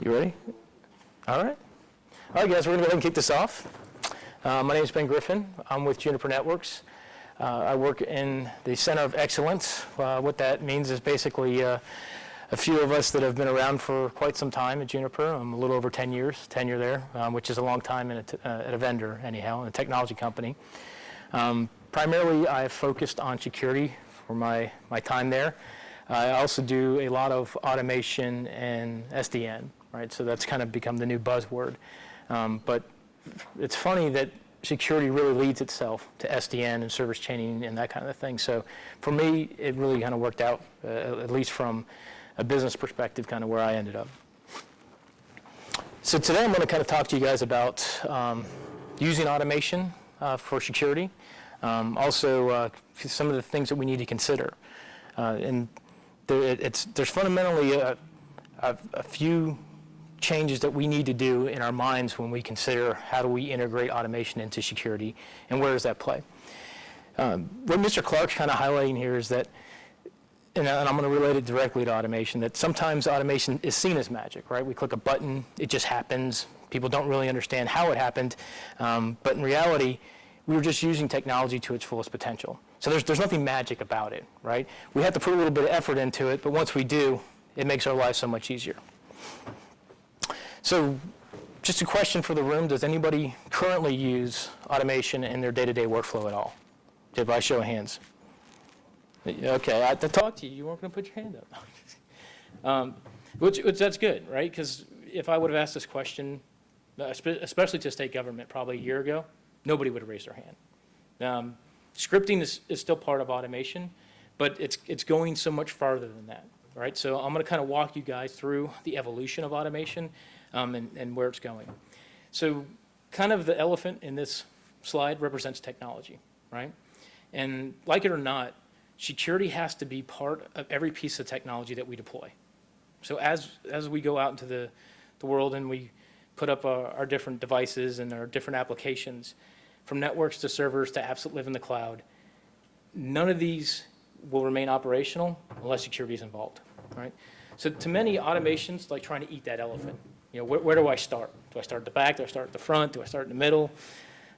You ready? All right. All right, guys, we're going to go ahead and kick this off. My name is Ben Griffin. I'm with Juniper Networks. I work in the Center of Excellence. What that means is basically a few of us that have been around for quite some time at Juniper. I'm a little over 10 years tenure there, which is a long time at a vendor, anyhow, in a technology company. Primarily, I've focused on security for my time there. I also do a lot of automation and SDN, right? So that's kind of become the new buzzword. But it's funny that security really leads itself to SDN and service chaining and that kind of thing. So for me, it really kind of worked out, at least from a business perspective, kind of where I ended up. So today I'm going to kind of talk to you guys about using automation for security. Also, some of the things that we need to consider. And there's fundamentally a few changes that we need to do in our minds when we consider how do we integrate automation into security and where does that play. What Mr. Clark's kind of highlighting here is that, and I'm going to relate it directly to automation, that sometimes automation is seen as magic, right? We click a button, it just happens. People don't really understand how it happened, but in reality, we were just using technology to its fullest potential. So there's nothing magic about it, right? We have to put a little bit of effort into it, but once we do, it makes our lives so much easier. So just a question for the room, does anybody currently use automation in their day-to-day workflow at all? By show of hands. Okay, I had to talk to you. You weren't going to put your hand up. Which that's good, right? Because if I would have asked this question, especially to state government probably a year ago, nobody would have raised their hand. Scripting is still part of automation, but it's going so much farther than that, right? So I'm going to kind of walk you guys through the evolution of automation and where it's going. So kind of the elephant in this slide represents technology, right? And like it or not, security has to be part of every piece of technology that we deploy. So as we go out into the world and we put up our different devices and our different applications, from networks to servers to apps that live in the cloud, none of these will remain operational unless security is involved, right? So to many, automation's like trying to eat that elephant. You know, where do I start? Do I start at the back? Do I start at the front? Do I start in the middle?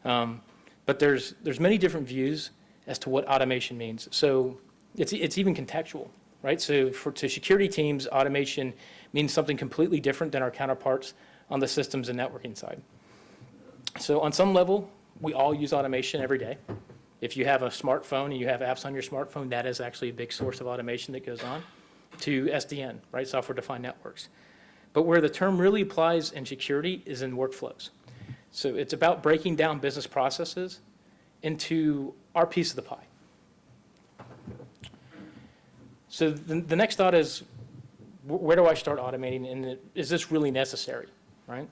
But there's many different views as to what automation means. So it's even contextual, right? So to security teams, automation means something completely different than our counterparts on the systems and networking side. So on some level, we all use automation every day. If you have a smartphone and you have apps on your smartphone, that is actually a big source of automation that goes on. To SDN, right, software-defined networks. But where the term really applies in security is in workflows. So it's about breaking down business processes into our piece of the pie. So the next thought is, where do I start automating, and is this really necessary, right?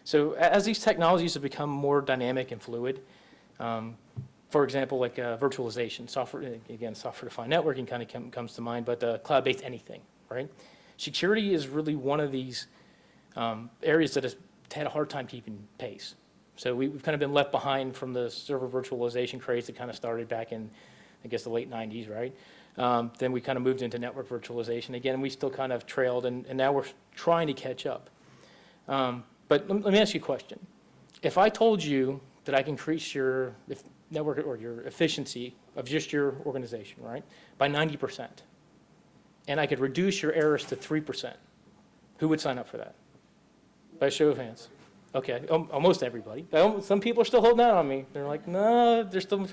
So as these technologies have become more dynamic and fluid, for example, like virtualization, software-defined networking kind of comes to mind, but cloud-based anything, right? Security is really one of these areas that has had a hard time keeping pace. So we've kind of been left behind from the server virtualization craze that kind of started back in, I guess, the late 90s, right? Then we kind of moved into network virtualization again, and we still kind of trailed, and now we're trying to catch up. But let me ask you a question. If I told you that I can increase your network or your efficiency of just your organization, right, by 90%, and I could reduce your errors to 3%, who would sign up for that? By a show of hands. Okay, almost everybody. Some people are still holding out on me. They're like, no, they're still.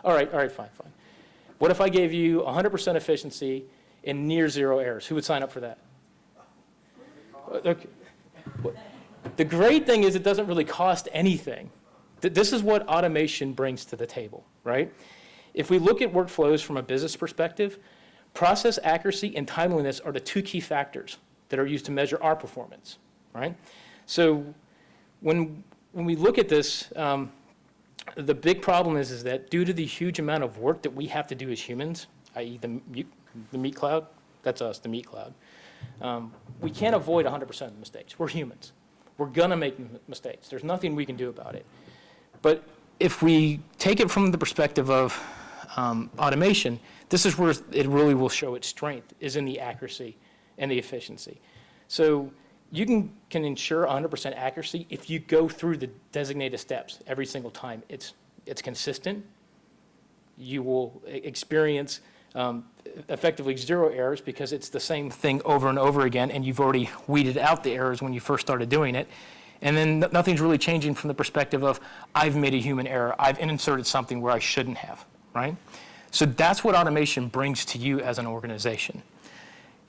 All right, fine. What if I gave you 100% efficiency and near zero errors? Who would sign up for that? Okay. The great thing is it doesn't really cost anything. This is what automation brings to the table, right? If we look at workflows from a business perspective, process accuracy and timeliness are the two key factors that are used to measure our performance, right? So when we look at this, the big problem is that due to the huge amount of work that we have to do as humans, i.e. the meat cloud, that's us, the meat cloud, we can't avoid 100% of the mistakes. We're humans. We're going to make mistakes. There's nothing we can do about it. But if we take it from the perspective of automation, this is where it really will show its strength, is in the accuracy and the efficiency. So you can ensure 100% accuracy if you go through the designated steps every single time. It's consistent. You will experience effectively 0 errors because it's the same thing over and over again, and you've already weeded out the errors when you first started doing it. And then nothing's really changing from the perspective of, I've made a human error. I've inserted something where I shouldn't have, right? So that's what automation brings to you as an organization.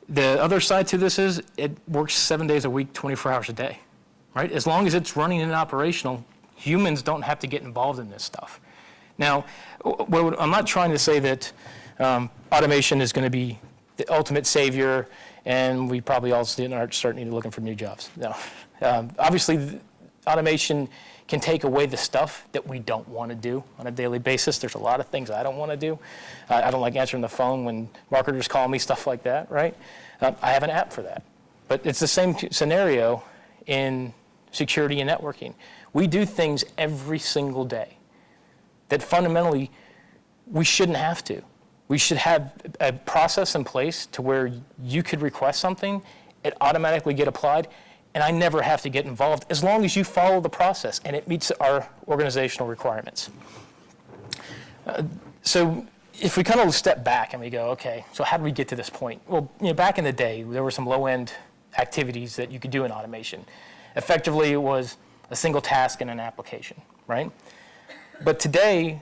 The other side to this is it works 7 days a week, 24 hours a day, right? As long as it's running and operational, humans don't have to get involved in this stuff. Now, I'm not trying to say that automation is going to be the ultimate savior and we probably all start looking for new jobs. No. Obviously, automation can take away the stuff that we don't want to do on a daily basis. There's a lot of things I don't want to do. I don't like answering the phone when marketers call me, stuff like that, right? I have an app for that. But it's the same scenario in security and networking. We do things every single day that fundamentally we shouldn't have to. We should have a process in place to where you could request something, it automatically get applied, and I never have to get involved as long as you follow the process and it meets our organizational requirements. So if we kind of step back and we go, okay, so how did we get to this point? Well, back in the day, there were some low-end activities that you could do in automation. Effectively, it was a single task in an application, right? But today,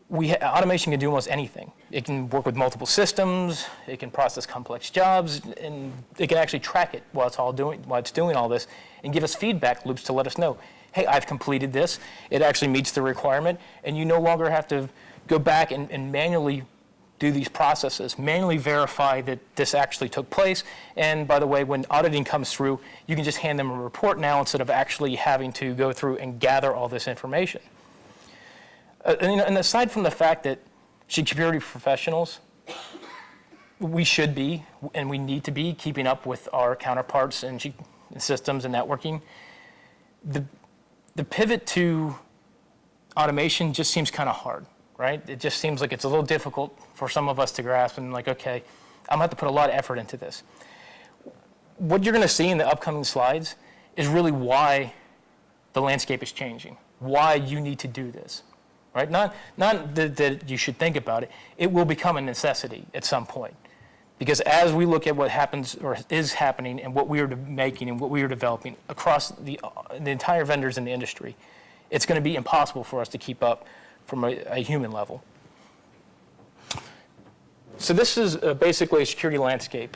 automation can do almost anything. It can work with multiple systems, it can process complex jobs, and it can actually track it while it's doing all this, and give us feedback loops to let us know, hey, I've completed this, it actually meets the requirement, and you no longer have to go back and manually do these processes, manually verify that this actually took place, and by the way, when auditing comes through, you can just hand them a report now instead of actually having to go through and gather all this information. And aside from the fact that security professionals, we should be, and we need to be, keeping up with our counterparts in systems and networking, the pivot to automation just seems kind of hard, right? It just seems like it's a little difficult for some of us to grasp and like, okay, I'm gonna have to put a lot of effort into this. What you're gonna see in the upcoming slides is really why the landscape is changing, why you need to do this. Right? Not that you should think about it. It will become a necessity at some point. Because as we look at what happens or is happening and what we are making and what we are developing across the entire vendors in the industry, it's going to be impossible for us to keep up from a human level. So this is basically a security landscape.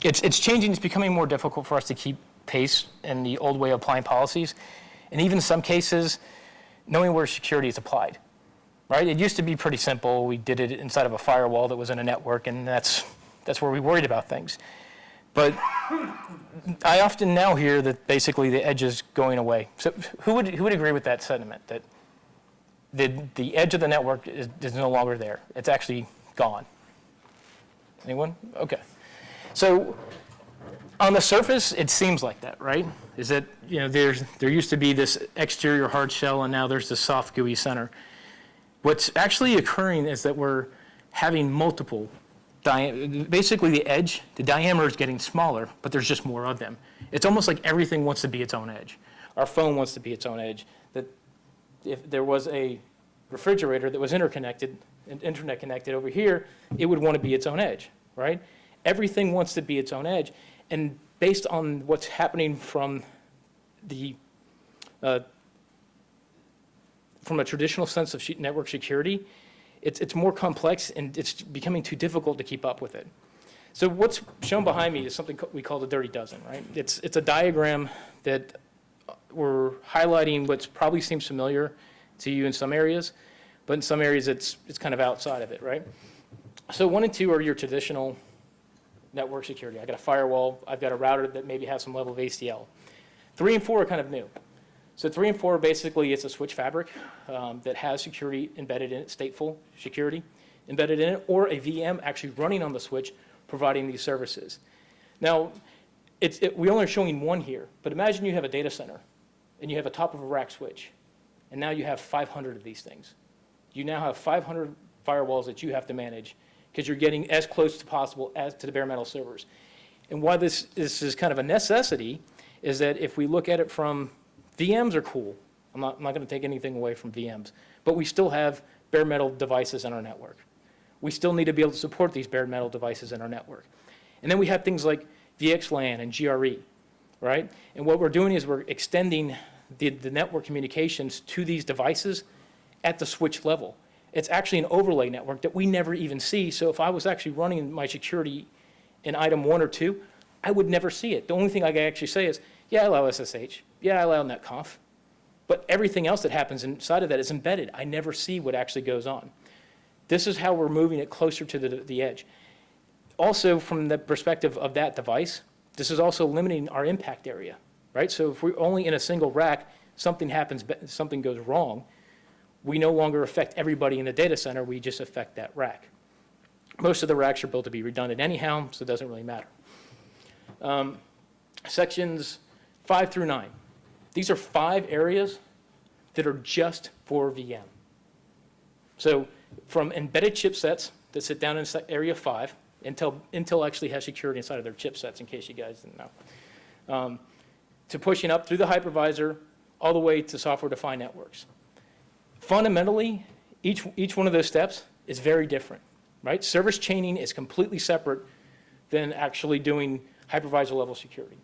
It's changing. It's becoming more difficult for us to keep pace in the old way of applying policies. And even in some cases, knowing where security is applied, right? It used to be pretty simple. We did it inside of a firewall that was in a network, and that's where we worried about things. But I often now hear that basically the edge is going away. So who would agree with that sentiment, that the edge of the network is no longer there? It's actually gone. Anyone? Okay. So on the surface, it seems like that, right? Is that, there used to be this exterior hard shell, and now there's this soft, gooey center. What's actually occurring is that we're having multiple, basically the edge, the diameter is getting smaller, but there's just more of them. It's almost like everything wants to be its own edge. Our phone wants to be its own edge. That if there was a refrigerator that was internet connected over here, it would want to be its own edge, right? Everything wants to be its own edge. And based on what's happening from a traditional sense of network security, it's more complex and it's becoming too difficult to keep up with it. So what's shown behind me is something we call the dirty dozen, right? It's a diagram that we're highlighting what probably seems familiar to you in some areas, but in some areas it's kind of outside of it, right? So 1 and 2 are your traditional network security. I got a firewall, I've got a router that maybe has some level of ACL. 3 and 4 are kind of new. So 3 and 4, basically it's a switch fabric that has security embedded in it, stateful security embedded in it, or a VM actually running on the switch providing these services. Now, we only are showing one here, but imagine you have a data center and you have a top of a rack switch, and now you have 500 of these things. You now have 500 firewalls that you have to manage because you're getting as close to possible as to the bare metal servers. And why this is kind of a necessity is that if we look at it from VMs are cool. I'm not going to take anything away from VMs, but we still have bare metal devices in our network. We still need to be able to support these bare metal devices in our network. And then we have things like VXLAN and GRE, right? And what we're doing is we're extending the network communications to these devices at the switch level. It's actually an overlay network that we never even see. So if I was actually running my security in item 1 or 2, I would never see it. The only thing I can actually say is, yeah, I allow SSH. Yeah, I allow netconf. But everything else that happens inside of that is embedded. I never see what actually goes on. This is how we're moving it closer to the edge. Also, from the perspective of that device, this is also limiting our impact area, right? So if we're only in a single rack, something happens, something goes wrong, we no longer affect everybody in the data center, we just affect that rack. Most of the racks are built to be redundant anyhow, so it doesn't really matter. Sections 5 through 9. These are 5 areas that are just for VM. So from embedded chipsets that sit down in area 5, Intel actually has security inside of their chipsets, in case you guys didn't know, to pushing up through the hypervisor all the way to software-defined networks. Fundamentally, each one of those steps is very different, right? Service chaining is completely separate than actually doing hypervisor-level security,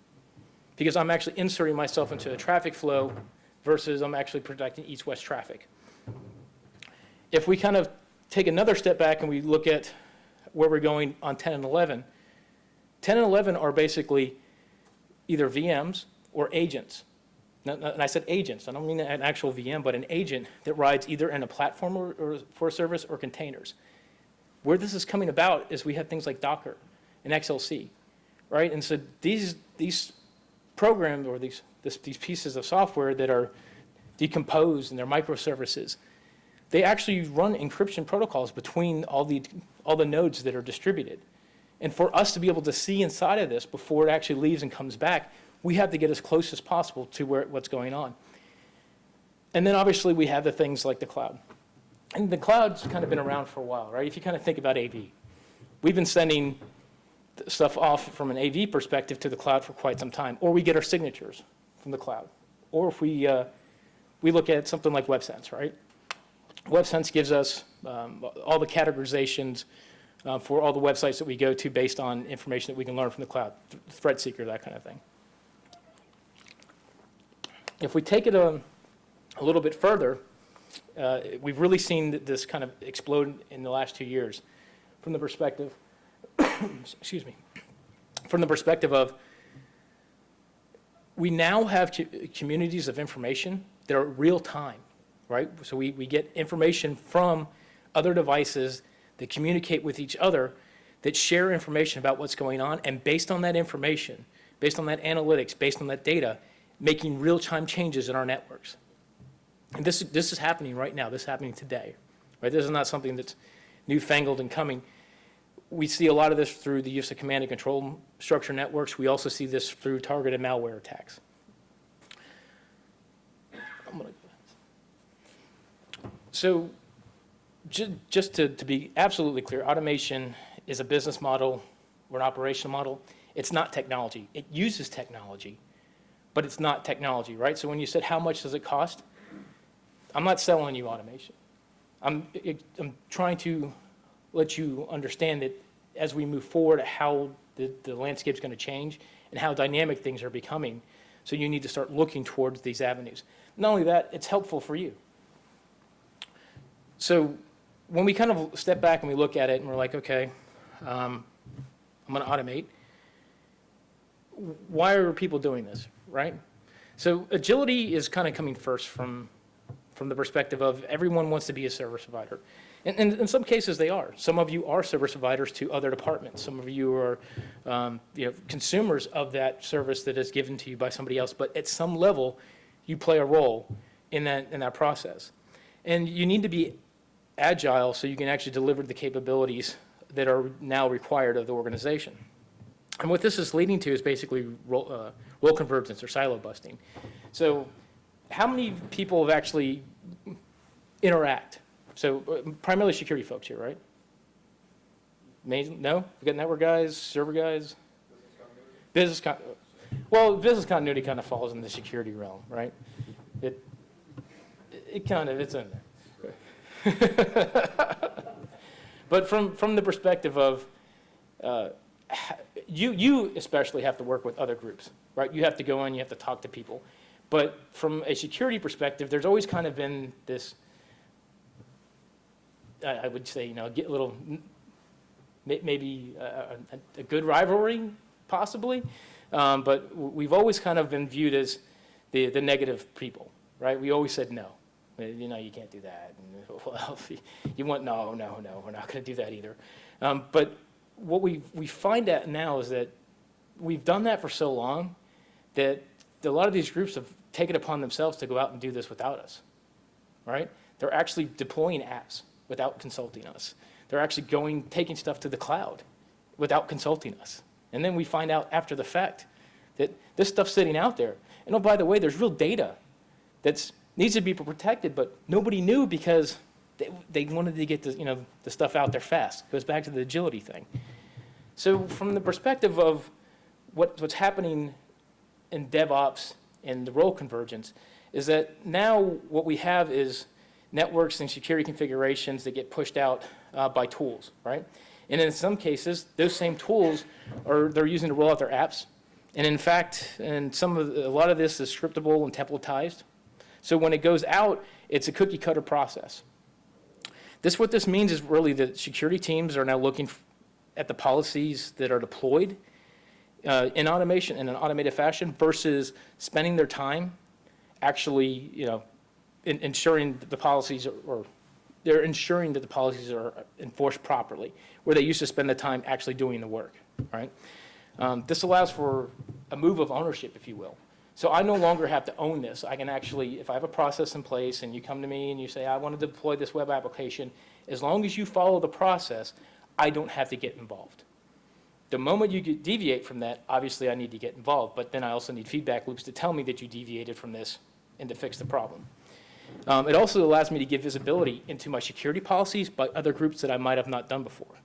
because I'm actually inserting myself into a traffic flow versus I'm actually protecting east-west traffic. If we kind of take another step back and we look at where we're going on 10 and 11, 10 and 11 are basically either VMs or agents. And I said agents. I don't mean an actual VM, but an agent that rides either in a platform or for a service or containers. Where this is coming about is we have things like Docker and XLC, right? And so these programs or these pieces of software that are decomposed and they're microservices, they actually run encryption protocols between all the nodes that are distributed. And for us to be able to see inside of this before it actually leaves and comes back, we have to get as close as possible to what's going on. And then obviously we have the things like the cloud. And the cloud's kind of been around for a while, right? If you kind of think about AV, we've been sending stuff off from an AV perspective to the cloud for quite some time, or we get our signatures from the cloud. Or if we look at something like WebSense, right? WebSense gives us all the categorizations for all the websites that we go to based on information that we can learn from the cloud, threat seeker, that kind of thing. If we take it a little bit further, we've really seen this kind of explode in the last 2 years from the perspective, excuse me, from the perspective of we now have communities of information that are real time, right? So we get information from other devices that communicate with each other, that share information about what's going on, and based on that information, based on that analytics, based on that data, making real-time changes in our networks. And this is happening right now. This is happening today, right? This is not something that's newfangled and coming. We see a lot of this through the use of command and control structure networks. We also see this through targeted malware attacks. So just to be absolutely clear, automation is a business model or an operational model. It's not technology. It uses technology, but it's not technology, right? So when you said how much does it cost, I'm not selling you automation. I'm trying to let you understand that as we move forward, how the landscape's going to change and how dynamic things are becoming. So you need to start looking towards these avenues. Not only that, it's helpful for you. So when we kind of step back and we look at it and we're like, okay, I'm going to automate. Why are people doing this, right? So agility is kind of coming first from the perspective of everyone wants to be a service provider. And in some cases they are. Some of you are service providers to other departments. Some of you are consumers of that service that is given to you by somebody else. But at some level, you play a role in that process. And you need to be agile so you can actually deliver the capabilities that are now required of the organization. And what this is leading to is basically role convergence or silo busting. So how many people have actually interact? So primarily security folks here, right? No? We got network guys, server guys? business con- well, business continuity kind of falls in the security realm, right? It kind of, it's in there. But from the perspective of, you especially have to work with other groups, right? You have to go in, you have to talk to people. But from a security perspective, there's always kind of been this, I would say, get a little, maybe a good rivalry, possibly. But we've always kind of been viewed as the negative people, right? We always said no. You can't do that. And, well, you want, no, we're not going to do that either. But what we find out now is that we've done that for so long that a lot of these groups have taken it upon themselves to go out and do this without us, right? They're actually deploying apps without consulting us. They're actually taking stuff to the cloud without consulting us. And then we find out after the fact that this stuff's sitting out there. And oh, by the way, there's real data that needs to be protected, but nobody knew because they wanted to get the stuff out there fast. It goes back to the agility thing. So from the perspective of what's happening in DevOps and the role convergence is that now what we have is networks and security configurations that get pushed out by tools, right? And in some cases, those same tools they're using to roll out their apps. And in fact, a lot of this is scriptable and templatized. So when it goes out, it's a cookie cutter process. What this means is really that security teams are now looking at the policies that are deployed in automation in an automated fashion versus spending their time actually, ensuring that the policies they're ensuring that the policies are enforced properly, where they used to spend the time actually doing the work, right? This allows for a move of ownership, if you will. So I no longer have to own this. I can actually, if I have a process in place and you come to me and you say, I want to deploy this web application, as long as you follow the process, I don't have to get involved. The moment you deviate from that, obviously I need to get involved, but then I also need feedback loops to tell me that you deviated from this and to fix the problem. It also allows me to give visibility into my security policies by other groups that I might have not done before,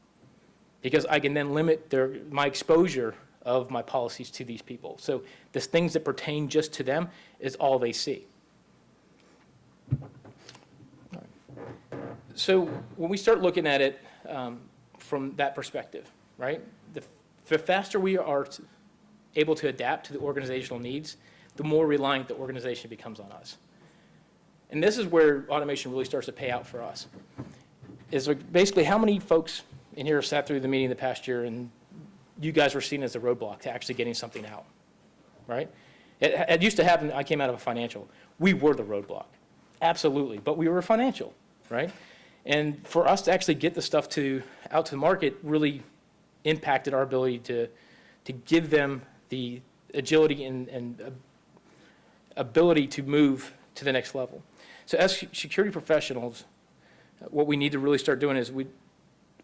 because I can then limit my exposure of my policies to these people. So the things that pertain just to them is all they see. So when we start looking at it from that perspective, right, the faster we are able to adapt to the organizational needs, the more reliant the organization becomes on us. And this is where automation really starts to pay out for us. Is basically how many folks in here sat through the meeting the past year and you guys were seen as a roadblock to actually getting something out, right? It used to happen, I came out of a financial. We were the roadblock, absolutely, but we were financial, right? And for us to actually get the stuff out to the market really impacted our ability to give them the agility and ability to move to the next level. So as security professionals, what we need to really start doing is we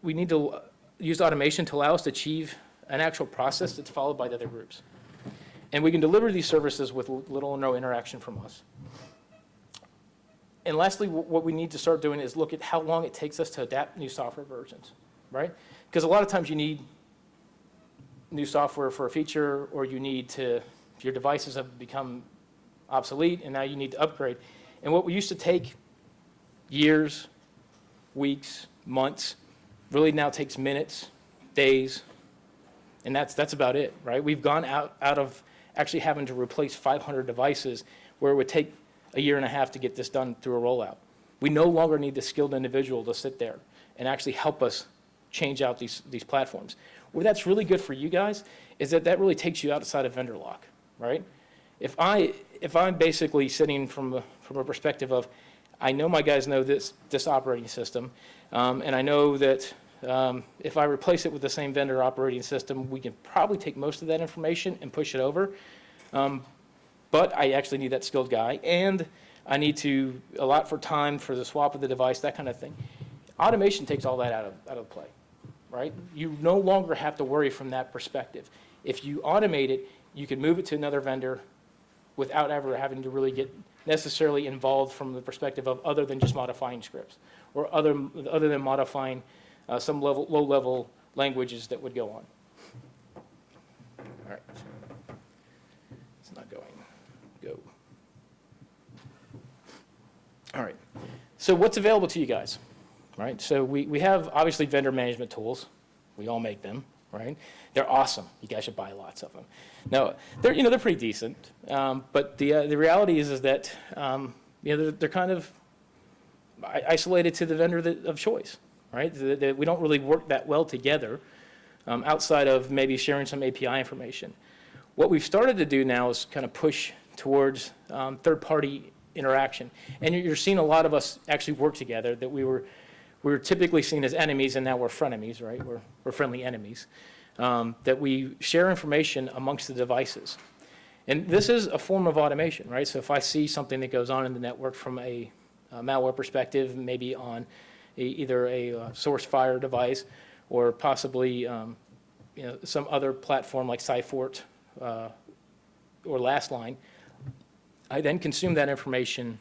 need to use automation to allow us to achieve an actual process that's followed by the other groups. And we can deliver these services with little or no interaction from us. And lastly, what we need to start doing is look at how long it takes us to adapt new software versions, right? Because a lot of times you need new software for a feature, or you need to, your devices have become obsolete, and now you need to upgrade. And what we used to take years, weeks, months, really now takes minutes, days, and that's about it, right? We've gone out of actually having to replace 500 devices where it would take a year and a half to get this done through a rollout. We no longer need the skilled individual to sit there and actually help us change out these platforms. Where that's really good for you guys is that really takes you outside of vendor lock, right? If I'm basically sitting from a perspective of, I know my guys know this operating system, and I know that if I replace it with the same vendor operating system, we can probably take most of that information and push it over. But I actually need that skilled guy, and I need to allot for time for the swap of the device, that kind of thing. Automation takes all that out of play, right? You no longer have to worry from that perspective. If you automate it, you can move it to another vendor without ever having to really get necessarily involved from the perspective of other than just modifying scripts or other than modifying some low-level languages that would go on. All All right. It's not going. Go. All right. So what's available to you guys? Right. So we have obviously vendor management tools. We all make them, right? They're awesome. You guys should buy lots of them. No, they're pretty decent. But the reality is that they're kind of isolated to the vendor of choice, right? We don't really work that well together outside of maybe sharing some API information. What we've started to do now is kind of push towards third-party interaction. And you're seeing a lot of us actually work together that we were typically seen as enemies, and now we're frenemies, right? We're friendly enemies. That we share information amongst the devices. And this is a form of automation, right? So if I see something that goes on in the network from a malware perspective, maybe on either a source fire device or possibly some other platform like Cyfort or Lastline, I then consume that information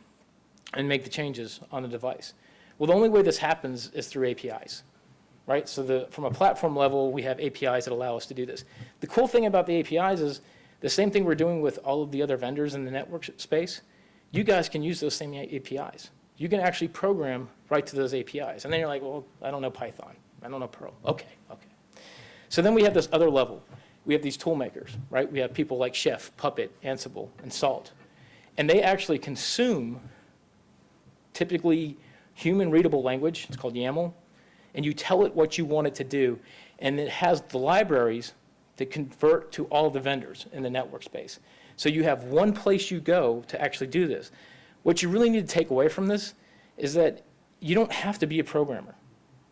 and make the changes on the device. Well, the only way this happens is through APIs, right? So from a platform level, we have APIs that allow us to do this. The cool thing about the APIs is the same thing we're doing with all of the other vendors in the network space. You guys can use those same APIs. You can actually program right to those APIs. And then you're like, well, I don't know Python. I don't know Perl. Okay. So then we have this other level. We have these tool makers, right? We have people like Chef, Puppet, Ansible, and Salt. And they actually consume typically human readable language. It's called YAML. And you tell it what you want it to do. And it has the libraries that convert to all the vendors in the network space. So you have one place you go to actually do this. What you really need to take away from this is that you don't have to be a programmer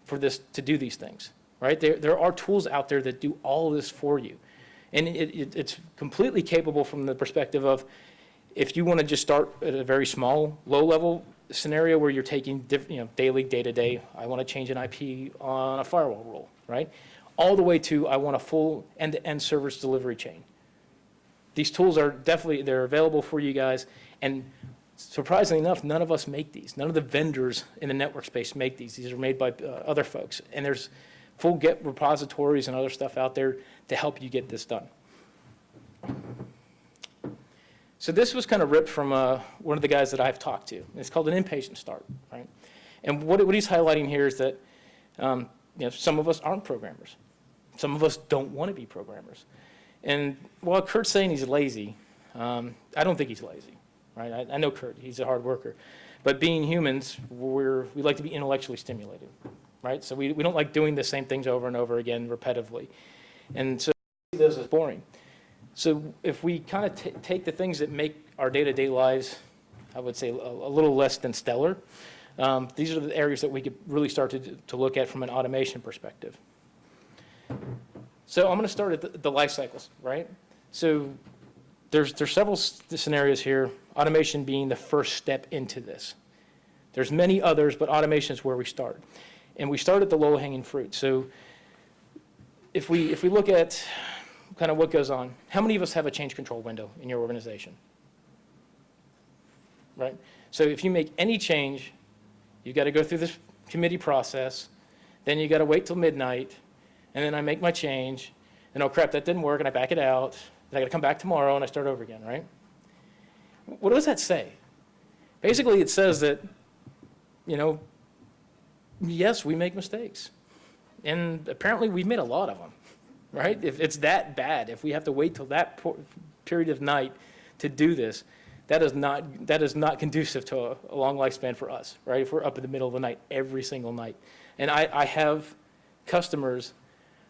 for this to do these things, right? There are tools out there that do all of this for you. And it's completely capable from the perspective of if you want to just start at a very small, low-level scenario where you're taking daily, day-to-day, I want to change an IP on a firewall rule, right? All the way to I want a full end-to-end service delivery chain. These tools are they're available for you guys. And surprisingly enough, none of us make these. None of the vendors in the network space make these. These are made by other folks. And there's full Git repositories and other stuff out there to help you get this done. So this was kind of ripped from one of the guys that I've talked to. It's called an impatient start, right? And what he's highlighting here is that some of us aren't programmers. Some of us don't want to be programmers. And while Kurt's saying he's lazy, I don't think he's lazy, right? I know Kurt, he's a hard worker. But being humans, we like to be intellectually stimulated, right? So we don't like doing the same things over and over again repetitively. And so we see those as boring. So if we kind of take the things that make our day-to-day lives, I would say a little less than stellar, these are the areas that we could really start to look at from an automation perspective. So I'm going to start at the life cycles, right? So there's several scenarios here, automation being the first step into this. There's many others, but automation is where we start. And we start at the low-hanging fruit. So if we look at kind of what goes on, how many of us have a change control window in your organization? Right? So if you make any change, you've got to go through this committee process, then you got to wait till midnight, and then I make my change, and oh crap, that didn't work, and I back it out, and I got to come back tomorrow, and I start over again, right? What does that say? Basically, it says that, yes, we make mistakes, and apparently we've made a lot of them, right? If it's that bad, if we have to wait till that period of night to do this, that is not conducive to a long lifespan for us, right? If we're up in the middle of the night every single night. And I have customers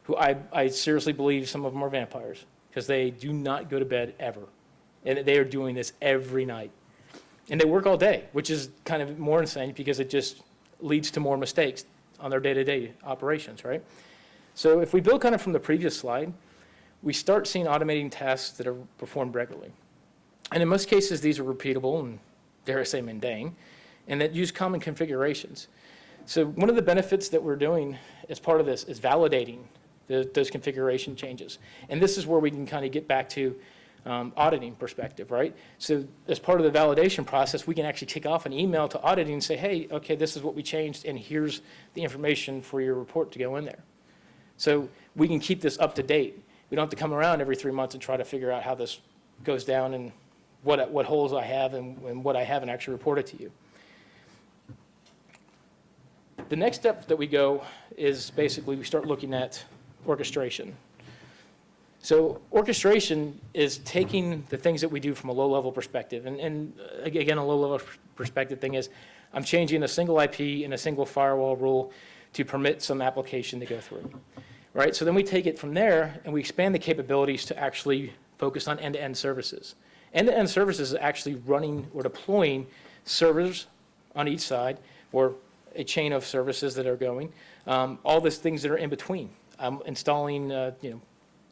who I seriously believe some of them are vampires because they do not go to bed ever. And they are doing this every night. And they work all day, which is kind of more insane because it just leads to more mistakes on their day-to-day operations, right? So if we build kind of from the previous slide, we start seeing automating tasks that are performed regularly. And in most cases, these are repeatable and, dare I say, mundane, and that use common configurations. So one of the benefits that we're doing as part of this is validating those configuration changes. And this is where we can kind of get back to auditing perspective, right? So as part of the validation process, we can actually kick off an email to auditing and say, hey, okay, this is what we changed, and here's the information for your report to go in there. So we can keep this up to date. We don't have to come around every 3 months and try to figure out how this goes down and what holes I have and what I haven't actually reported to you. The next step that we go is basically we start looking at orchestration. So orchestration is taking the things that we do from a low-level perspective. And again, a low-level perspective thing is I'm changing a single IP and a single firewall rule to permit some application to go through. Right? So then we take it from there and we expand the capabilities to actually focus on end-to-end services. End-to-end services is actually running or deploying servers on each side or a chain of services that are going, all these things that are in between. I'm installing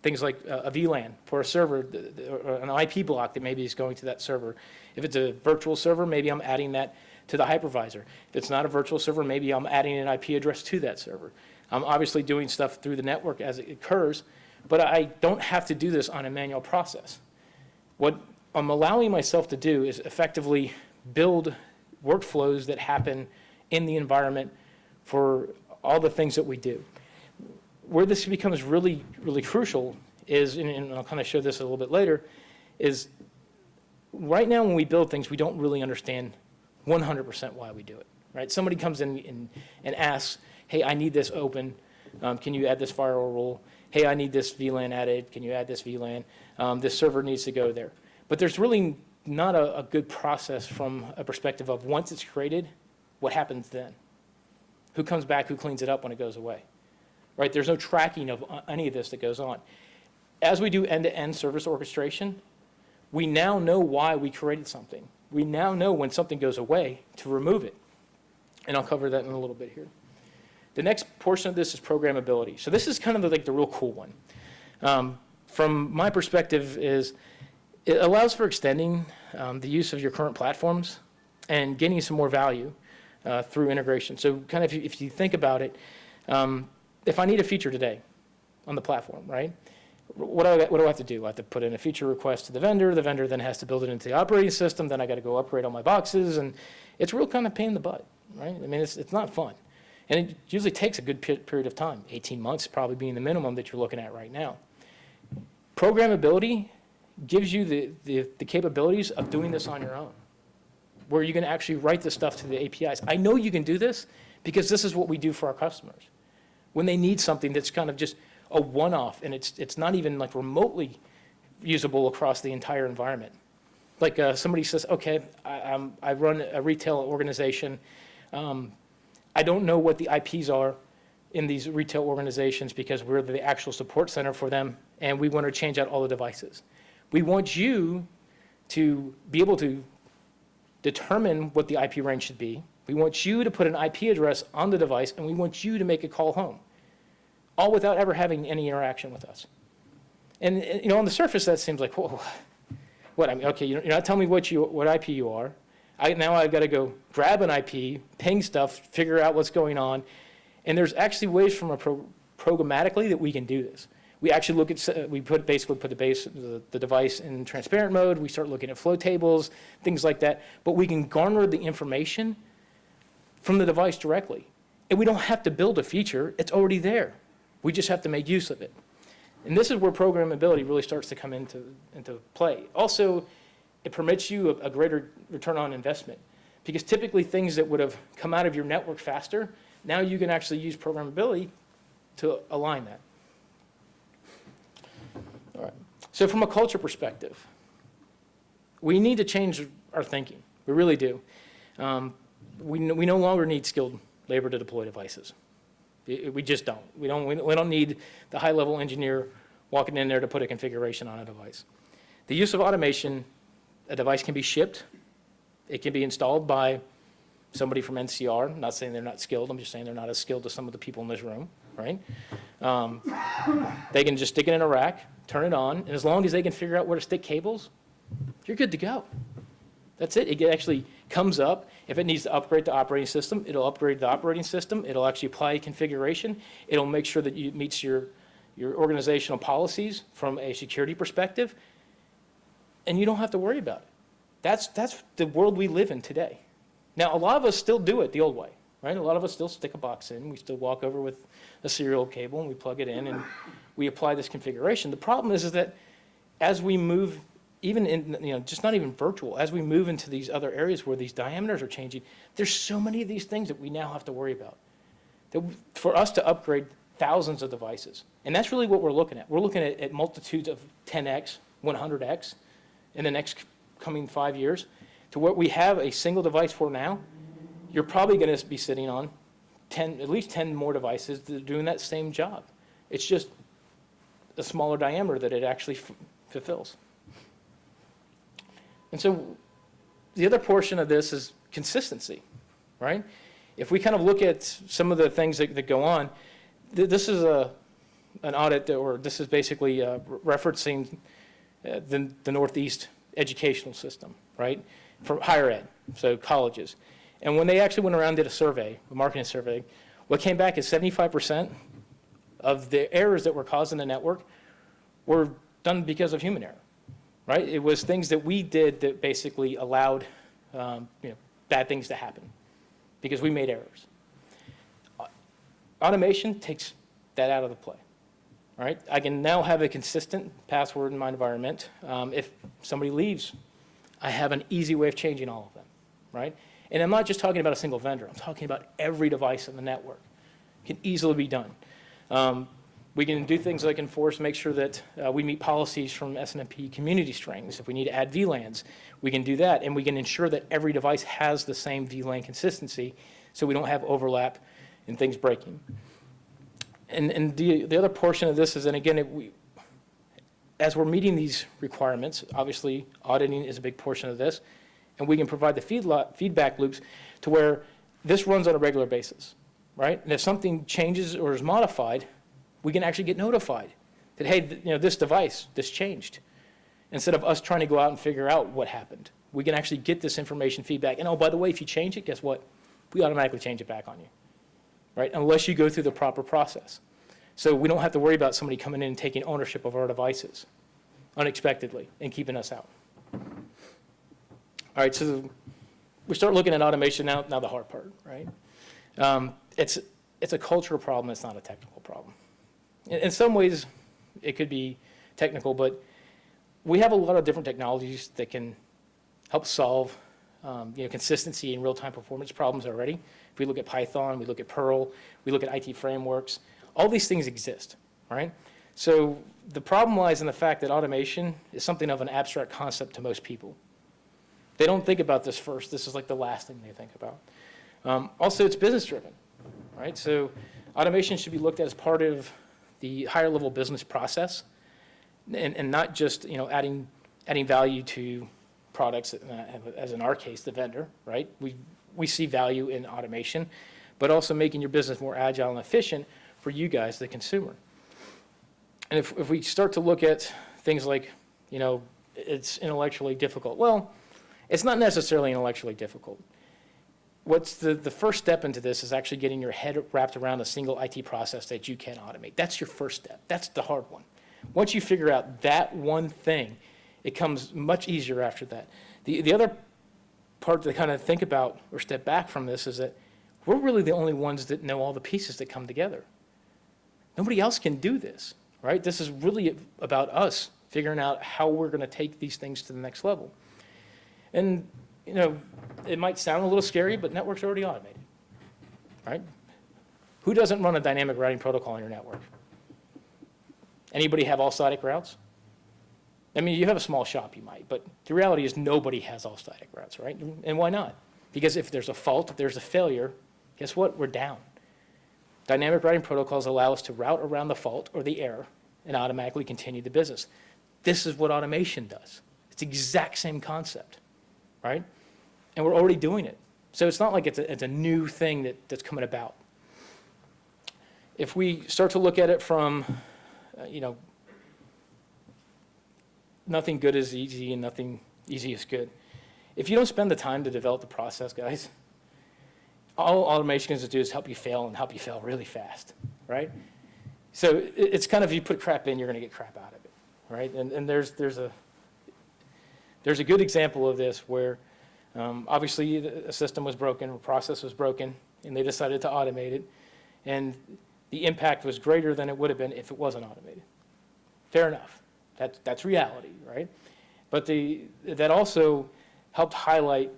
things like a VLAN for a server, or an IP block that maybe is going to that server. If it's a virtual server, maybe I'm adding that to the hypervisor. If it's not a virtual server, maybe I'm adding an IP address to that server. I'm obviously doing stuff through the network as it occurs, but I don't have to do this on a manual process. What I'm allowing myself to do is effectively build workflows that happen in the environment for all the things that we do. Where this becomes really, really crucial is, and I'll kind of show this a little bit later, is right now when we build things, we don't really understand 100% why we do it, right? Somebody comes in and asks, hey, I need this open. Can you add this firewall rule? Hey, I need this VLAN added. Can you add this VLAN? This server needs to go there. But there's really not a good process from a perspective of once it's created, what happens then? Who comes back, who cleans it up when it goes away? Right? There's no tracking of any of this that goes on. As we do end-to-end service orchestration, we now know why we created something. We now know when something goes away to remove it. And I'll cover that in a little bit here. The next portion of this is programmability. So this is kind of the real cool one. From my perspective is it allows for extending the use of your current platforms and gaining some more value through integration. So kind of if you think about it, if I need a feature today on the platform, right? What do I have to do? I have to put in a feature request to the vendor then has to build it into the operating system, then I got to go upgrade all my boxes, and it's a real kind of pain in the butt, right? I mean, it's not fun. And it usually takes a good period of time, 18 months probably being the minimum that you're looking at right now. Programmability gives you the capabilities of doing this on your own, where you can actually write the stuff to the APIs. I know you can do this because this is what we do for our customers. When they need something that's kind of just a one-off and it's not even like remotely usable across the entire environment. Like somebody says, okay, I run a retail organization. I don't know what the IPs are in these retail organizations because we're the actual support center for them and we want to change out all the devices. We want you to be able to determine what the IP range should be. We want you to put an IP address on the device and we want you to make a call home, all without ever having any interaction with us. And on the surface that seems like, whoa, what? I mean, okay, you're not telling me what IP you are. Now I've got to go grab an IP, ping stuff, figure out what's going on. And there's actually ways from programmatically that we can do this. We actually look at, basically put the device in transparent mode. We start looking at flow tables, things like that. But we can garner the information from the device directly. And we don't have to build a feature. It's already there. We just have to make use of it. And this is where programmability really starts to come into play. Also, it permits you a greater return on investment because typically things that would have come out of your network faster, now you can actually use programmability to align that. All right. So from a culture perspective, we need to change our thinking. We really do. We no longer need skilled labor to deploy devices. We just don't. We don't need the high-level engineer walking in there to put a configuration on a device. The use of automation, a device can be shipped. It can be installed by somebody from NCR. I'm not saying they're not skilled. I'm just saying they're not as skilled as some of the people in this room, right? They can just stick it in a rack, turn it on, and as long as they can figure out where to stick cables, you're good to go. That's it. It actually comes up. If it needs to upgrade the operating system, it'll upgrade the operating system. It'll actually apply a configuration. It'll make sure that it meets your organizational policies from a security perspective, and you don't have to worry about it. That's the world we live in today. Now, a lot of us still do it the old way, right? A lot of us still stick a box in. We still walk over with a serial cable, and we plug it in, and we apply this configuration. The problem is that as we move, even in, just not even virtual, as we move into these other areas where these diameters are changing, there's so many of these things that we now have to worry about. That for us to upgrade thousands of devices, and that's really what we're looking at. We're looking at multitudes of 10x, 100x in the next coming 5 years. To what we have a single device for now, you're probably going to be sitting on at least 10 more devices that are doing that same job. It's just a smaller diameter that it actually fulfills. And so the other portion of this is consistency, right? If we kind of look at some of the things that go on, this is an audit, or this is basically referencing the Northeast educational system, right, for higher ed, so colleges. And when they actually went around and did a survey, a marketing survey, what came back is 75% of the errors that were caused in the network were done because of human error, right? It was things that we did that basically allowed bad things to happen because we made errors. Automation takes that out of the play, right? I can now have a consistent password in my environment. If somebody leaves, I have an easy way of changing all of them, right? And I'm not just talking about a single vendor. I'm talking about every device in the network. It can easily be done. We can do things like enforce, make sure that we meet policies from SNMP community strings. If we need to add VLANs, we can do that. And we can ensure that every device has the same VLAN consistency so we don't have overlap and things breaking. And the other portion of this is, and again, as we're meeting these requirements, obviously auditing is a big portion of this, and we can provide the feedback loops to where this runs on a regular basis, right? And if something changes or is modified, we can actually get notified that, hey, this device, this changed. Instead of us trying to go out and figure out what happened, we can actually get this information feedback. And oh, by the way, if you change it, guess what? We automatically change it back on you, right? Unless you go through the proper process. So we don't have to worry about somebody coming in and taking ownership of our devices unexpectedly and keeping us out. All right, so we start looking at automation now the hard part, right? It's a cultural problem, it's not a technical problem. In some ways, it could be technical, but we have a lot of different technologies that can help solve consistency and real-time performance problems already. If we look at Python, we look at Perl, we look at IT frameworks, all these things exist, right? So the problem lies in the fact that automation is something of an abstract concept to most people. They don't think about this first. This is like the last thing they think about. Also, it's business-driven, right? So automation should be looked at as part of the higher level business process and not just adding value to products, as in our case, the vendor, right? We see value in automation, but also making your business more agile and efficient for you guys, the consumer. And if we start to look at things like, it's intellectually difficult. Well, it's not necessarily intellectually difficult. What's the first step into this is actually getting your head wrapped around a single IT process that you can automate. That's your first step. That's the hard one. Once you figure out that one thing, it comes much easier after that. The other part to kind of think about or step back from this is that we're really the only ones that know all the pieces that come together. Nobody else can do this, right? This is really about us figuring out how we're going to take these things to the next level. And, it might sound a little scary, but networks are already automated, right? Who doesn't run a dynamic routing protocol in your network? Anybody have all static routes? I mean, you have a small shop, you might, but the reality is nobody has all static routes, right? And why not? Because if there's a fault, if there's a failure, guess what? We're down. Dynamic routing protocols allow us to route around the fault or the error and automatically continue the business. This is what automation does. It's the exact same concept, right? And we're already doing it. So it's not like it's a new thing that's coming about. If we start to look at it from, nothing good is easy and nothing easy is good. If you don't spend the time to develop the process, guys, all automation is to do is help you fail and help you fail really fast, right? So it's kind of, you put crap in, you're going to get crap out of it, right? And there's a good example of this where obviously a system was broken, a process was broken, and they decided to automate it. And the impact was greater than it would have been if it wasn't automated. Fair enough. That's reality, right? But that also helped highlight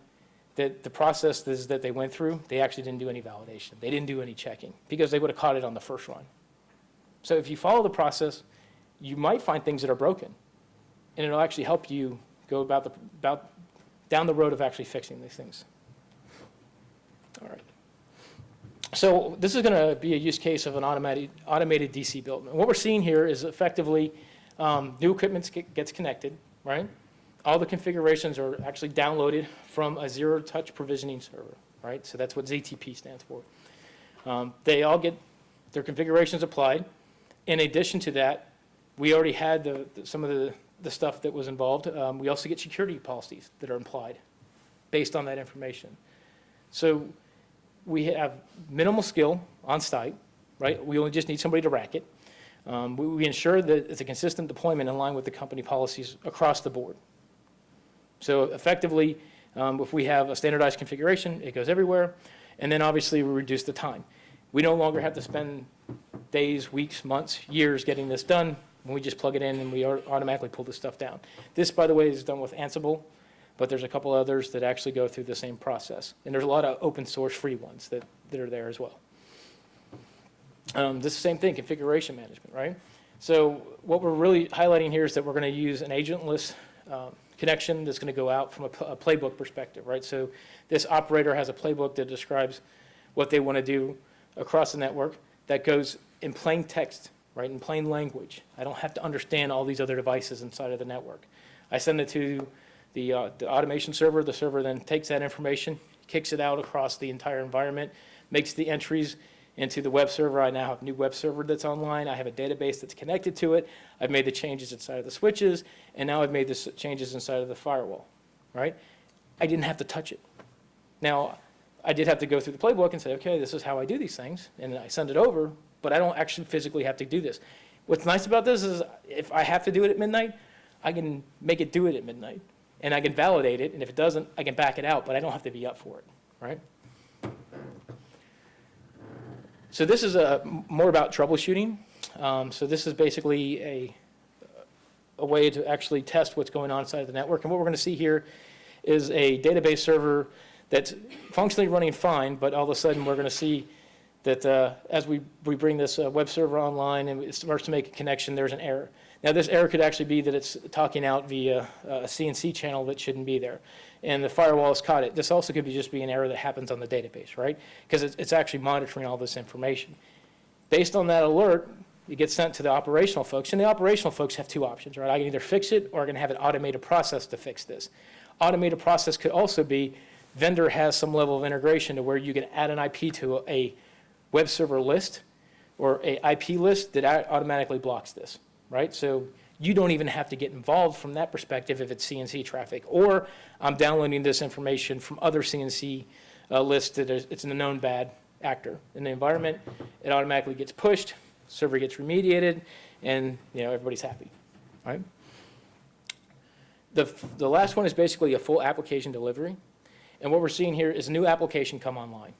that the processes that they went through, they actually didn't do any validation. They didn't do any checking because they would have caught it on the first run. So if you follow the process, you might find things that are broken, and it'll actually help you go about down the road of actually fixing these things. All right. So this is going to be a use case of an automated DC build. And what we're seeing here is effectively new equipment gets connected, right? All the configurations are actually downloaded from a zero-touch provisioning server, right? So that's what ZTP stands for. They all get their configurations applied. In addition to that, we already had some of the stuff that was involved. We also get security policies that are implied based on that information. So we have minimal skill on site, right? We only just need somebody to rack it. We ensure that it's a consistent deployment in line with the company policies across the board. So effectively, if we have a standardized configuration, it goes everywhere. And then obviously we reduce the time. We no longer have to spend days, weeks, months, years getting this done. When we just plug it in and we automatically pull this stuff down. This, by the way, is done with Ansible, but there's a couple others that actually go through the same process. And there's a lot of open source free ones that are there as well. This is the same thing, configuration management, right? So what we're really highlighting here is that we're going to use an agentless connection that's going to go out from a playbook perspective, right? So this operator has a playbook that describes what they want to do across the network that goes in plain text, right, in plain language. I don't have to understand all these other devices inside of the network. I send it to the automation server. The server then takes that information, kicks it out across the entire environment, makes the entries into the web server. I now have a new web server that's online. I have a database that's connected to it. I've made the changes inside of the switches, and now I've made the changes inside of the firewall, right? I didn't have to touch it. Now, I did have to go through the playbook and say, okay, this is how I do these things, and I send it over, but I don't actually physically have to do this. What's nice about this is if I have to do it at midnight, I can make it do it at midnight, and I can validate it, and if it doesn't, I can back it out, but I don't have to be up for it, right? So this is more about troubleshooting. So this is basically a way to actually test what's going on inside of the network. And what we're going to see here is a database server that's functionally running fine, but all of a sudden we're going to see that as we bring this web server online and it starts to make a connection, there's an error. Now this error could actually be that it's talking out via a CNC channel that shouldn't be there. And the firewall has caught it. This also could just be an error that happens on the database, right? Because it's actually monitoring all this information. Based on that alert, it gets sent to the operational folks. And the operational folks have two options, right? I can either fix it or I can have an automated process to fix this. Automated process could also be vendor has some level of integration to where you can add an IP to a web server list or a IP list that automatically blocks this, right? So you don't even have to get involved from that perspective if it's CNC traffic. Or I'm downloading this information from other CNC lists that it's a known bad actor in the environment. It automatically gets pushed, server gets remediated, and everybody's happy, right? The last one is basically a full application delivery. And what we're seeing here is a new application come online,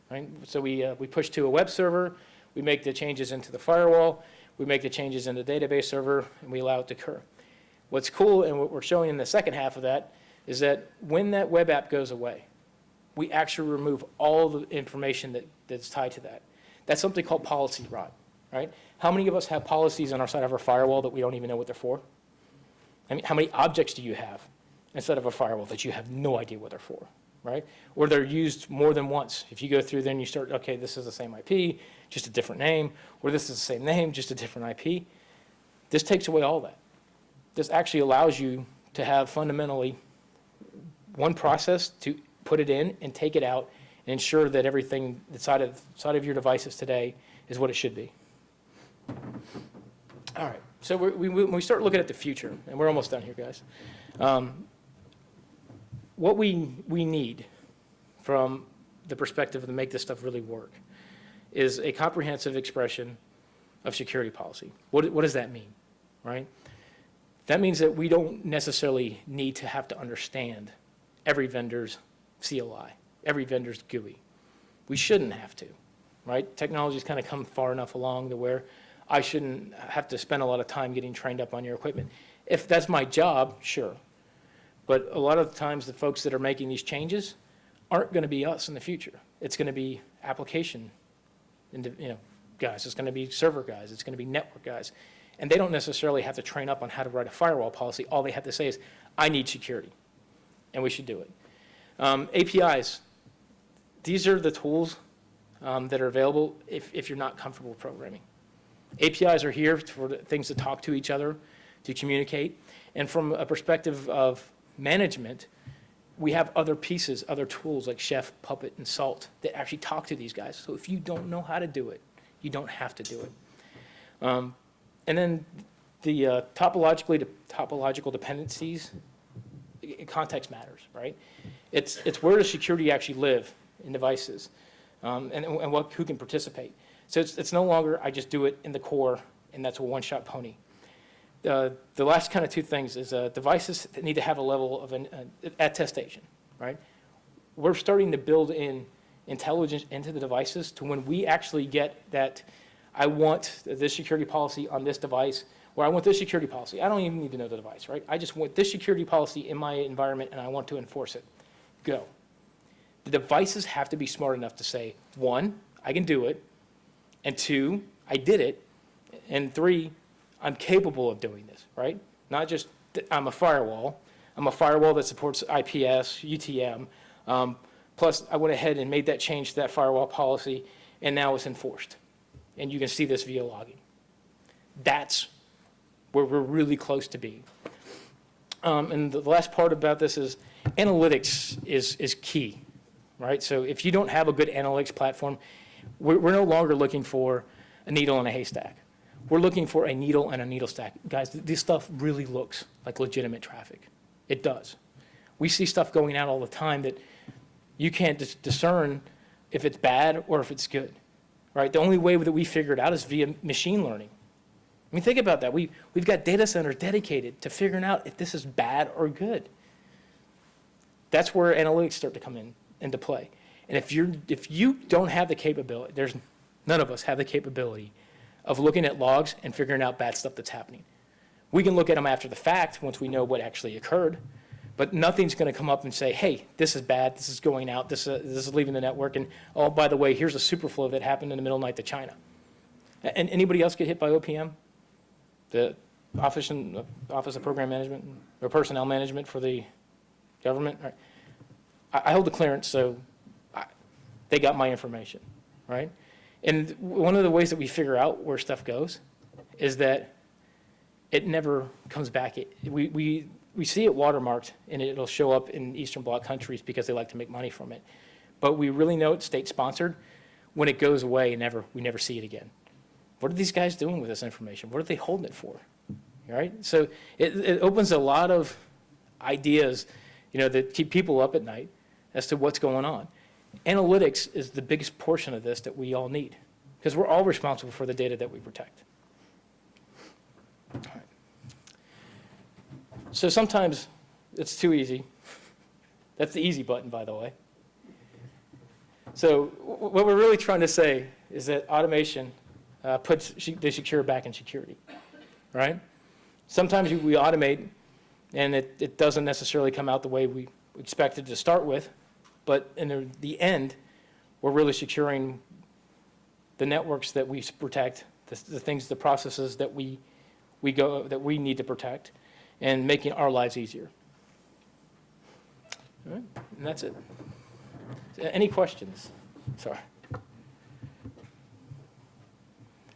right? So we push to a web server, we make the changes into the firewall, we make the changes in the database server, and we allow it to occur. What's cool, and what we're showing in the second half of that, is that when that web app goes away, we actually remove all the information that's tied to that. That's something called policy rot, right? How many of us have policies on our side of our firewall that we don't even know what they're for? I mean, how many objects do you have instead of a firewall that you have no idea what they're for, right? Or they're used more than once. If you go through, then you start, okay, this is the same IP, just a different name, or this is the same name, just a different IP. This takes away all that. This actually allows you to have fundamentally one process to put it in and take it out and ensure that everything inside of your devices today is what it should be. All right, so when we start looking at the future, and we're almost done here, guys, what we need from the perspective to make this stuff really work is a comprehensive expression of security policy. What does that mean, right? That means that we don't necessarily need to have to understand every vendor's CLI, every vendor's GUI. We shouldn't have to, right? Technology's kind of come far enough along to where I shouldn't have to spend a lot of time getting trained up on your equipment. If that's my job, sure. But a lot of the times the folks that are making these changes aren't going to be us in the future. It's going to be application guys. It's going to be server guys. It's going to be network guys. And they don't necessarily have to train up on how to write a firewall policy. All they have to say is, I need security, and we should do it. APIs, these are the tools that are available if you're not comfortable programming. APIs are here for things to talk to each other, to communicate. And from a perspective of management, we have other pieces, other tools like Chef, Puppet, and Salt that actually talk to these guys. So if you don't know how to do it, you don't have to do it. And then the topological dependencies, context matters, right? It's where does security actually live in devices, and who can participate. So it's no longer I just do it in the core and that's a one-shot pony. The last kind of two things is devices that need to have a level of attestation, right? We're starting to build in intelligence into the devices to when we actually get that, I want this security policy on this device, or I want this security policy. I don't even need to know the device, right? I just want this security policy in my environment and I want to enforce it. Go. The devices have to be smart enough to say, one, I can do it, and two, I did it, and three, I'm capable of doing this, right? Not just I'm a firewall. I'm a firewall that supports IPS, UTM. Plus, I went ahead and made that change to that firewall policy, and now it's enforced. And you can see this via logging. That's where we're really close to being. And the last part about this is analytics is key, right? So if you don't have a good analytics platform, we're no longer looking for a needle in a haystack. We're looking for a needle and a needle stack. Guys, this stuff really looks like legitimate traffic. It does. We see stuff going out all the time that you can't discern if it's bad or if it's good, right? The only way that we figure it out is via machine learning. I mean, think about that. We've got data centers dedicated to figuring out if this is bad or good. That's where analytics start to come into play. And if you don't have the capability, none of us have the capability of looking at logs and figuring out bad stuff that's happening. We can look at them after the fact once we know what actually occurred, but nothing's going to come up and say, hey, this is bad, this is going out, this is leaving the network, and oh, by the way, here's a superflow that happened in the middle of the night to China. And anybody else get hit by OPM? The Office of Program Management or Personnel Management for the government? Right. I hold the clearance, so they got my information, right? And one of the ways that we figure out where stuff goes is that it never comes back. We see it watermarked, and it'll show up in Eastern Bloc countries because they like to make money from it. But we really know it's state-sponsored. When it goes away, we never see it again. What are these guys doing with this information? What are they holding it for? Right? So it opens a lot of ideas, that keep people up at night as to what's going on. Analytics is the biggest portion of this that we all need because we're all responsible for the data that we protect. All right. So sometimes it's too easy. That's the easy button, by the way. So what we're really trying to say is that automation puts the secure back in security, right? Sometimes we automate and it doesn't necessarily come out the way we expected to start with. But in the end, we're really securing the networks that we protect, the things, the processes that we need to protect, and making our lives easier. All right, and that's it. Any questions? Sorry.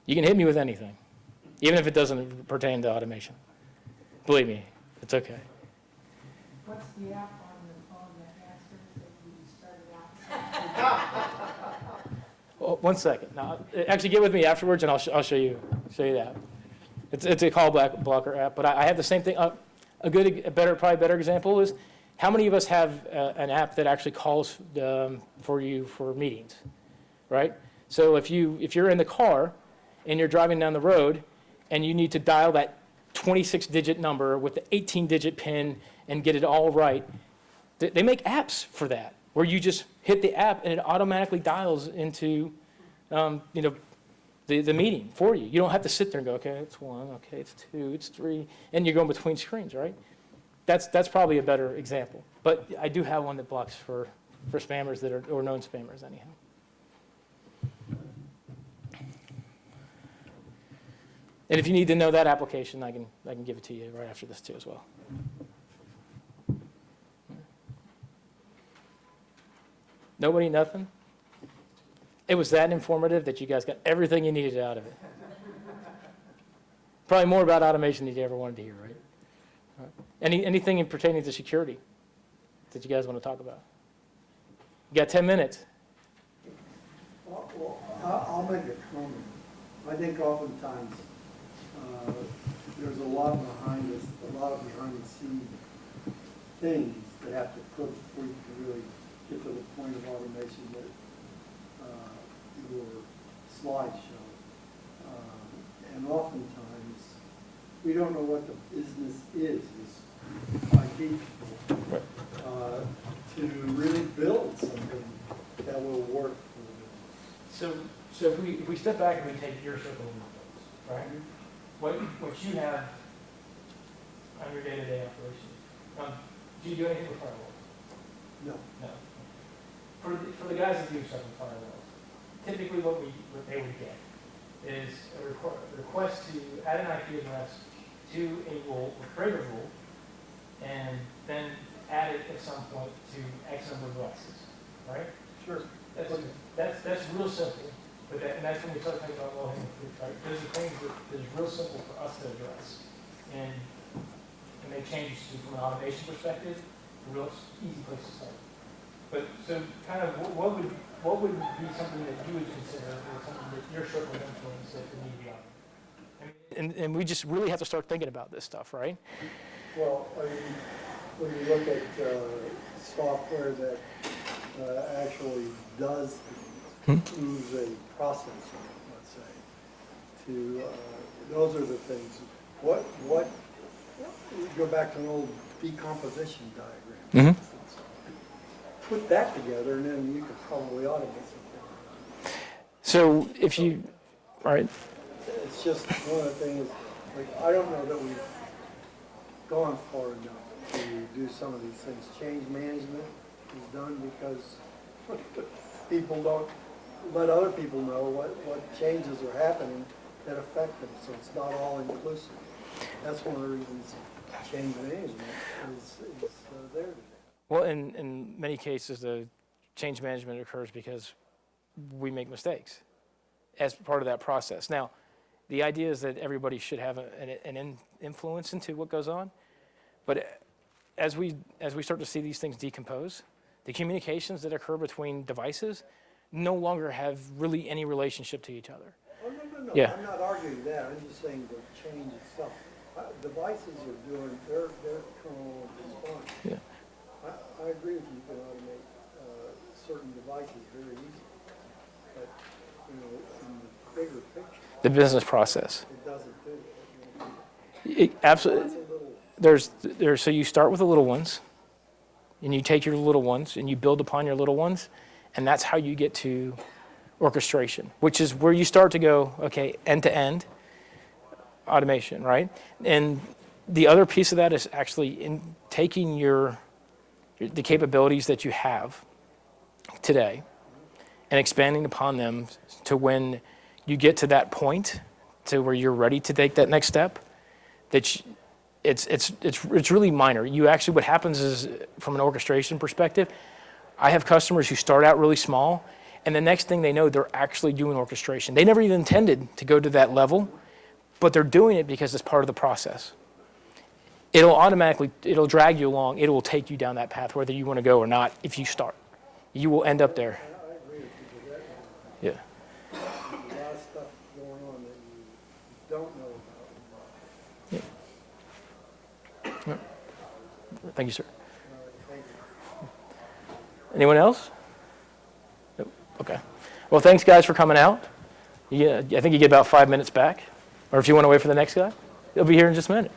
You can hit me with anything, even if it doesn't pertain to automation. Believe me, it's okay. What's the app on the phone that answers that you started out? Well, 1 second. Now, actually, get with me afterwards, and I'll show you that. It's a call blocker app, but I have the same thing. Probably better example is how many of us have an app that actually calls for you for meetings, right? So if you're in the car and you're driving down the road and you need to dial that 26-digit number with the 18-digit PIN and get it all right, they make apps for that, where you just hit the app and it automatically dials into the meeting for you. You don't have to sit there and go, okay, it's 1, okay, it's 2, it's 3, and you're going between screens, right? That's probably a better example. But I do have one that blocks for spammers that are, or known spammers anyhow. And if you need to know that application, I can give it to you right after this too as well. Nobody, nothing? It was that informative that you guys got everything you needed out of it. Probably more about automation than you ever wanted to hear, right? All right. Anything pertaining to security that you guys want to talk about? You got 10 minutes. Well, I'll make a comment. I think oftentimes there's a lot behind this, a lot of behind the scenes things that have to put before you can really get to the point of automation that your slides show. And oftentimes, we don't know what the business is IT people, to really build something that will work for the business. So if we step back and we take your circle of influence, right? What you have on your day-to-day operations. Do you do anything with firewalls? No. No. For the guys that do stuff with firewalls, typically what they would get is a request to add an IP address to a rule, or create a rule, and then add it at some point to X number of devices, right? Sure. That's real simple, but and that's when we start thinking about low-hanging fruit, right? Those are things that is real simple for us to address, and make changes to from an automation perspective, a real easy place to start. But so kind of what would be something that you would consider or something that your circle of influence that would need to be automated? And we just really have to start thinking about this stuff, right? Well, I mean, when you look at software that actually does use a processor, let's say, to those are the things. What you go back to an old decomposition diagram. Mm-hmm. Put that together, and then you could probably automate something. So if you, all right. It's just one of the things, like, I don't know that we've gone far enough to do some of these things. Change management is done because people don't let other people know what changes are happening that affect them, so it's not all inclusive. That's one of the reasons change management is there today. Well, in many cases, the change management occurs because we make mistakes as part of that process. Now, the idea is that everybody should have an influence into what goes on, but as we start to see these things decompose, the communications that occur between devices no longer have really any relationship to each other. Oh, no. Yeah. I'm not arguing that. I'm just saying the change itself. Devices are doing their kernel response. Yeah. I agree with you. You can automate certain devices very easily, but in the bigger picture, The business process. it doesn't do it. It absolutely. Lots of little, There's so you start with the little ones, and you take your little ones and you build upon your little ones, and that's how you get to orchestration, which is where you start to go, okay, end-to-end automation, right? And the other piece of that is actually in taking the capabilities that you have today and expanding upon them to when you get to that point to where you're ready to take that next step, that it's really minor. You actually, what happens is, from an orchestration perspective, I have customers who start out really small, and the next thing they know, they're actually doing orchestration. They never even intended to go to that level, but they're doing it because it's part of the process. It'll drag you along. It will take you down that path, whether you want to go or not. If you start, you will end up there. I agree with you with that. Yeah. There's a lot of stuff going on that you don't know about. Thank you, sir. Thank you. Anyone else? Nope. Okay. Well, thanks, guys, for coming out. Yeah, I think you get about 5 minutes back. Or if you want to wait for the next guy, he'll be here in just a minute.